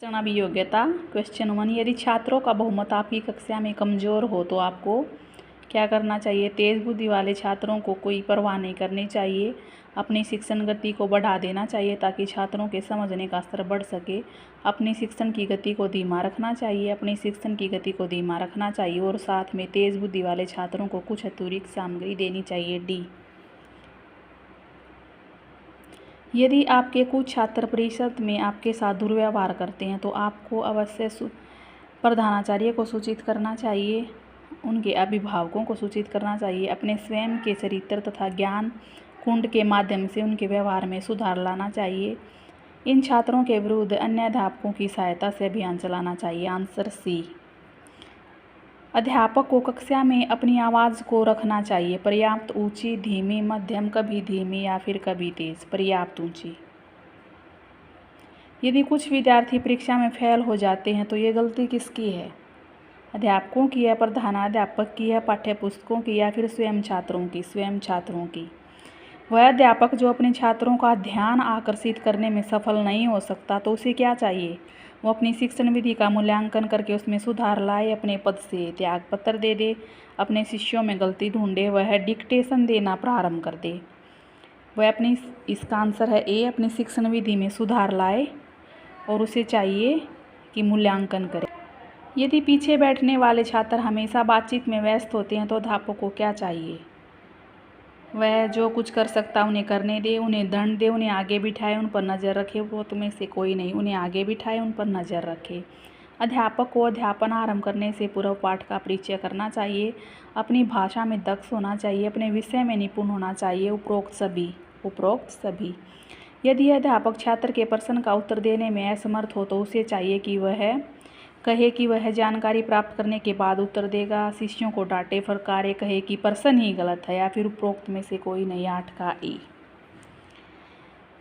चुनावी योग्यता क्वेश्चन 1। यदि छात्रों का बहुमत आपकी कक्षा में कमज़ोर हो तो आपको क्या करना चाहिए? तेज़ बुद्धि वाले छात्रों को कोई परवाह नहीं करनी चाहिए। अपनी शिक्षण गति को बढ़ा देना चाहिए ताकि छात्रों के समझने का स्तर बढ़ सके। अपनी शिक्षण की गति को धीमा रखना चाहिए और साथ में तेज़ बुद्धि वाले छात्रों को कुछ अतिरिक्त सामग्री देनी चाहिए। डी। यदि आपके कुछ छात्र परिषद में आपके साथ दुर्व्यवहार करते हैं तो आपको अवश्य प्रधानाचार्य को सूचित करना चाहिए, उनके अभिभावकों को सूचित करना चाहिए। अपने स्वयं के चरित्र तथा ज्ञान कुंड के माध्यम से उनके व्यवहार में सुधार लाना चाहिए। इन छात्रों के विरुद्ध अन्य अध्यापकों की सहायता से अभियान चलाना चाहिए। Answer C. अध्यापक को कक्षा में अपनी आवाज़ को रखना चाहिए पर्याप्त ऊंची, धीमी, मध्यम, कभी धीमी या फिर कभी तेज, पर्याप्त ऊंची। यदि कुछ विद्यार्थी परीक्षा में फेल हो जाते हैं तो ये गलती किसकी है? अध्यापकों की है, प्रधानाध्यापक की है, पाठ्यपुस्तकों की या फिर स्वयं छात्रों की। वह अध्यापक जो अपने छात्रों का ध्यान आकर्षित करने में सफल नहीं हो सकता तो उसे क्या चाहिए? वो अपनी शिक्षण विधि का मूल्यांकन करके उसमें सुधार लाए, अपने पद से त्यागपत्र दे दे, अपने शिष्यों में गलती ढूंढे, वह डिक्टेशन देना प्रारंभ कर दे। इसका आंसर है ए, अपनी शिक्षण विधि में सुधार लाए और उसे चाहिए कि मूल्यांकन करे। यदि पीछे बैठने वाले छात्र हमेशा बातचीत में व्यस्त होते हैं तो अध्यापक को क्या चाहिए? वह जो कुछ कर सकता उन्हें करने दे, उन्हें दंड दे, उन्हें आगे बिठाए, उन पर नज़र रखे। वो तुम्हें से कोई नहीं, उन्हें आगे बिठाए, उन पर नज़र रखे। अध्यापक को अध्यापन आरंभ करने से पूर्व पाठ का परिचय करना चाहिए, अपनी भाषा में दक्ष होना चाहिए, अपने विषय में निपुण होना चाहिए। उपरोक्त सभी। यदि अध्यापक छात्र के प्रश्न का उत्तर देने में असमर्थ हो तो उसे चाहिए कि वह कहे कि वह जानकारी प्राप्त करने के बाद उत्तर देगा। शिष्यों को डांटे, फटकारे, कहे कि प्रश्न ही गलत है या फिर उपरोक्त में से कोई नहीं। 8 का ए।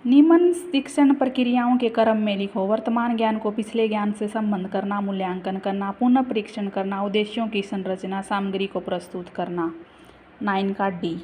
निम्न शिक्षण प्रक्रियाओं के क्रम में लिखो। वर्तमान ज्ञान को पिछले ज्ञान से संबंध करना, मूल्यांकन करना, पुनः परीक्षण करना, उद्देश्यों की संरचना, सामग्री को प्रस्तुत करना। 9 का डी।